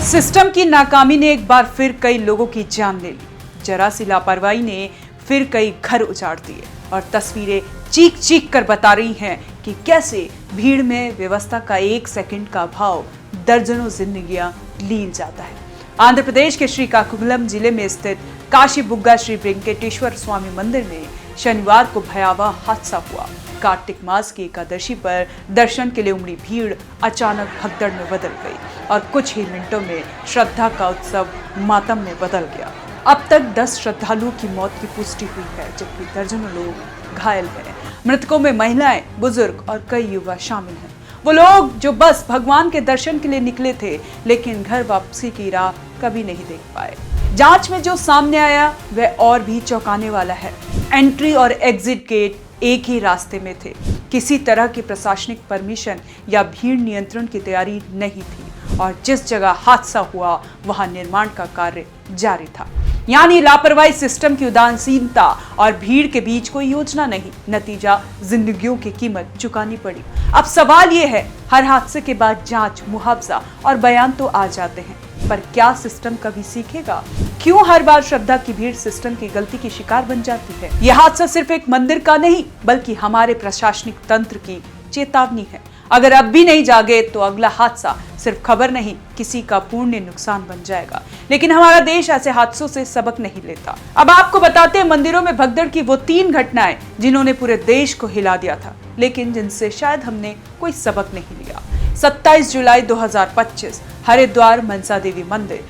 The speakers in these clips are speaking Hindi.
सिस्टम की नाकामी ने एक बार फिर कई लोगों की जान ले ली। जरा सी लापरवाही ने फिर कई घर उजाड़ दिए और तस्वीरें चीख चीख कर बता रही हैं कि कैसे भीड़ में व्यवस्था का एक सेकंड का अभाव दर्जनों जिंदगियां लीन जाता है। आंध्र प्रदेश के श्रीकाकुलम जिले में स्थित काशी बुग्गा श्री वेंकटेश्वर स्वामी मंदिर में शनिवार को भयावह हादसा हुआ। कार्तिक मास की एकादशी पर दर्शन के लिए उमड़ी भीड़ अचानक भगदड़ में बदल गई और कुछ ही मिनटों में श्रद्धा का उत्सव मातम में बदल गया। अब तक 10 श्रद्धालुओं की मौत की पुष्टि हुई है, जबकि दर्जनों लोग घायल हैं। मृतकों में महिलाएं, बुजुर्ग और कई युवा शामिल हैं। वो लोग जो बस भगवान के दर्शन के लिए निकले थे, लेकिन घर वापसी की राह कभी नहीं देख पाए। जांच में जो सामने आया वह और भी चौंकाने वाला है। एंट्री और एग्जिट गेट एक ही रास्ते में थे। किसी तरह की प्रशासनिक परमिशन या भीड़ नियंत्रण की तैयारी नहीं थी और जिस जगह हादसा हुआ वहां निर्माण का कार्य जारी था। यानी लापरवाही, सिस्टम की उदासीनता और भीड़ के बीच कोई योजना नहीं। नतीजा जिंदगियों की कीमत चुकानी पड़ी। अब सवाल ये है, हर हादसे के बाद जांच, मुआवजा और बयान तो आ जाते हैं, पर क्या सिस्टम कभी सीखेगा? क्यों हर बार श्रद्धा की भीड़ सिस्टम की गलती की शिकार बन जाती है? यह हादसा सिर्फ एक मंदिर का नहीं, बल्कि हमारे प्रशासनिक तंत्र की चेतावनी है। अगर अब भी नहीं जागे तो अगला हादसा सिर्फ खबर नहीं, किसी का पूर्ण नुकसान बन जाएगा। लेकिन हमारा देश ऐसे हादसों से सबक नहीं लेता। अब आपको बताते हैं मंदिरों में भगदड़ की वो 3 घटनाएं जिन्होंने पूरे देश को हिला दिया था, लेकिन जिनसे शायद हमने कोई सबक नहीं लिया। 27 जुलाई 2025 हरिद्वार मनसा देवी मंदिर।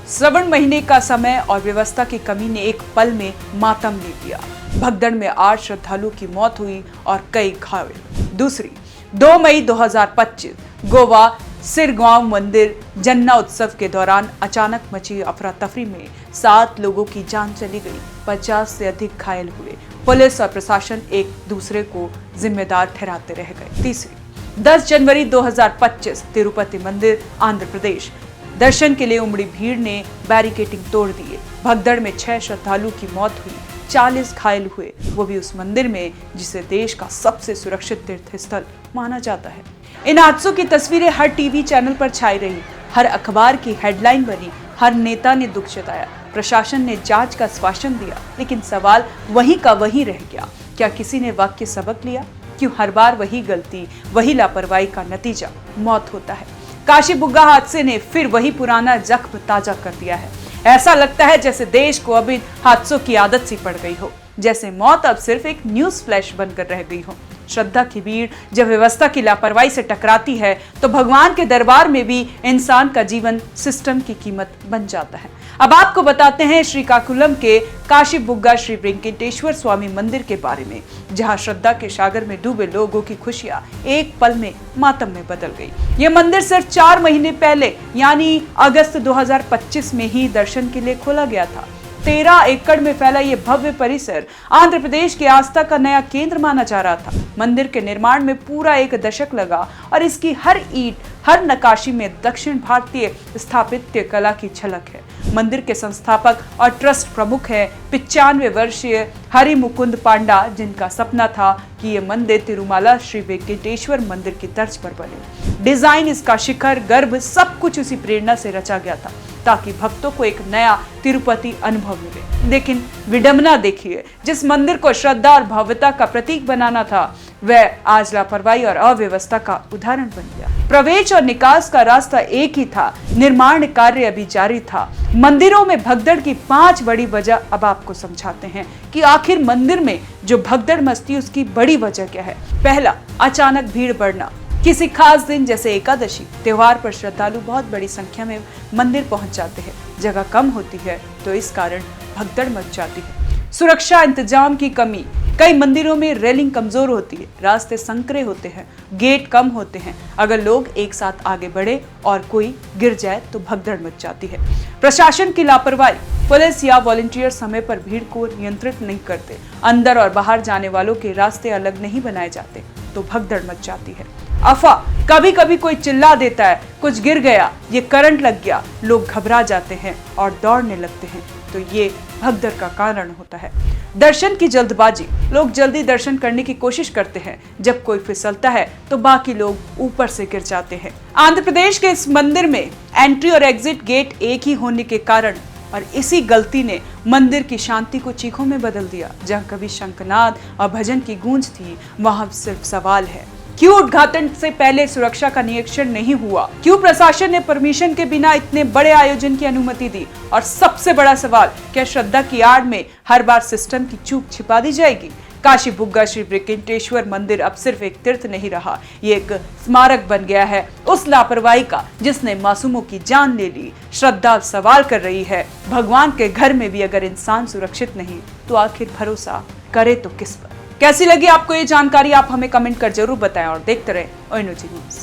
श्रावण महीने का समय और व्यवस्था की कमी ने एक पल में मातम ले लिया। भगदड़ में 8 श्रद्धालुओं की मौत हुई और कई घायल। दूसरी 2 मई 2025 गोवा सिरगांव मंदिर जन्ना उत्सव के दौरान अचानक मची अफरा तफरी में 7 लोगों की जान चली गई, 50 से अधिक घायल हुए। पुलिस और प्रशासन एक दूसरे को जिम्मेदार ठहराते रह गए। तीसरी 10 जनवरी 2025 तिरुपति मंदिर आंध्र प्रदेश। दर्शन के लिए उमड़ी भीड़ ने बैरिकेडिंग तोड़ दिए। भगदड़ में 6 श्रद्धालुओं की मौत हुई, 40 घायल हुए, वो भी उस मंदिर में जिसे देश का सबसे सुरक्षित तीर्थ स्थल माना जाता है। इन हादसों की तस्वीरें हर टीवी चैनल पर छाई रही, हर अखबार की हेडलाइन बनी, हर नेता ने दुख जताया, प्रशासन ने जांच का आश्वासन दिया, लेकिन सवाल वहीं का वहीं रह गया। क्या किसी ने वाकई सबक लिया? क्यों हर बार वही गलती, वही लापरवाही का नतीजा मौत होता है? काशी बुग्गा हादसे ने फिर वही पुराना जख्म ताजा कर दिया है। ऐसा लगता है जैसे देश को अब इन हादसों की आदत सी पड़ गई हो, जैसे मौत अब सिर्फ एक न्यूज़ फ्लैश बनकर रह गई हो। श्रद्धा की भीड़ जब व्यवस्था की लापरवाही से टकराती है तो भगवान के दरबार में भी इंसान का जीवन सिस्टम की कीमत बन जाता है। अब आपको बताते हैं श्रीकाकुलम के काशी बुग्गा श्री वेंकटेश्वर स्वामी मंदिर के बारे में, जहां श्रद्धा के सागर में डूबे लोगों की खुशियां एक पल में मातम में बदल गई। ये मंदिर सिर्फ 4 महीने पहले यानी अगस्त 2025 में ही दर्शन के लिए खोला गया था। 13 एकड़ में फैला ये भव्य परिसर आंध्र प्रदेश की आस्था का नया केंद्र माना जा रहा था। मंदिर के निर्माण में पूरा 1 दशक लगा और इसकी हर ईंट, हर नक्काशी में दक्षिण भारतीय स्थापत्य कला की झलक है। मंदिर के संस्थापक और ट्रस्ट प्रमुख है 95 वर्षीय हरि मुकुंद पांडा, जिनका सपना था कि ये मंदिर तिरुमाला श्री वेंकटेश्वर मंदिर की तर्ज पर बने। डिजाइन, इसका शिखर, गर्भ, सब कुछ उसी प्रेरणा से रचा गया था ताकि भक्तों को एक नया तिरुपति अनुभव मिले। लेकिन विडंबना देखिए, जिस मंदिर को श्रद्धा और भव्यता का प्रतीक बनाना था वह आज लापरवाही और अव्यवस्था का उदाहरण बन गया। प्रवेश और निकास का रास्ता एक ही था, निर्माण कार्य अभी जारी था। मंदिरों में भगदड़ की 5 बड़ी वजह अब आपको समझाते हैं कि आखिर मंदिर में जो भगदड़ मस्ती उसकी बड़ी वजह क्या है। पहला, अचानक भीड़ बढ़ना। किसी खास दिन जैसे एकादशी त्योहार पर श्रद्धालु बहुत बड़ी संख्या में मंदिर पहुंच जाते हैं। जगह कम होती है तो इस कारण भगदड़ मच जाती है। सुरक्षा इंतजाम की कमी, कई मंदिरों में रेलिंग कमजोर होती है, रास्ते संकरे होते हैं, गेट कम होते हैं। अगर लोग एक साथ आगे बढ़े और कोई गिर जाए तो भगदड़ मच जाती है। प्रशासन की लापरवाही, पुलिस या वॉलंटियर समय पर भीड़ को नियंत्रित नहीं करते, अंदर और बाहर जाने वालों के रास्ते अलग नहीं बनाए जाते तो भगदड़ मच जाती है। अफवाह, कभी कभी कोई चिल्ला देता है कुछ गिर गया, ये करंट लग गया, लोग घबरा जाते हैं और दौड़ने लगते हैं, तो ये भगदड़ का कारण होता है। दर्शन की जल्दबाजी, लोग जल्दी दर्शन करने की कोशिश करते हैं, जब कोई फिसलता है तो बाकी लोग ऊपर से गिर जाते हैं। आंध्र प्रदेश के इस मंदिर में एंट्री और एग्जिट गेट एक ही होने के कारण और इसी गलती ने मंदिर की शांति को चीखों में बदल दिया। जहां कभी शंखनाद और भजन की गूंज थी, वहां सिर्फ सवाल है, क्यों उद्घाटन से पहले सुरक्षा का निरीक्षण नहीं हुआ? क्यों प्रशासन ने परमिशन के बिना इतने बड़े आयोजन की अनुमति दी? और सबसे बड़ा सवाल, क्या श्रद्धा की आड़ में हर बार सिस्टम की चूक छिपा दी जाएगी? काशी बुग्गा श्री वेंकटेश्वर मंदिर अब सिर्फ एक तीर्थ नहीं रहा, ये एक स्मारक बन गया है उस लापरवाही का जिसने मासूमों की जान ले ली। श्रद्धा सवाल कर रही है, भगवान के घर में भी अगर इंसान सुरक्षित नहीं तो आखिर भरोसा करे तो किस पर? कैसी लगी आपको ये जानकारी? आप हमें कमेंट कर जरूर बताएं और देखते रहें ओएनओजी न्यूज़।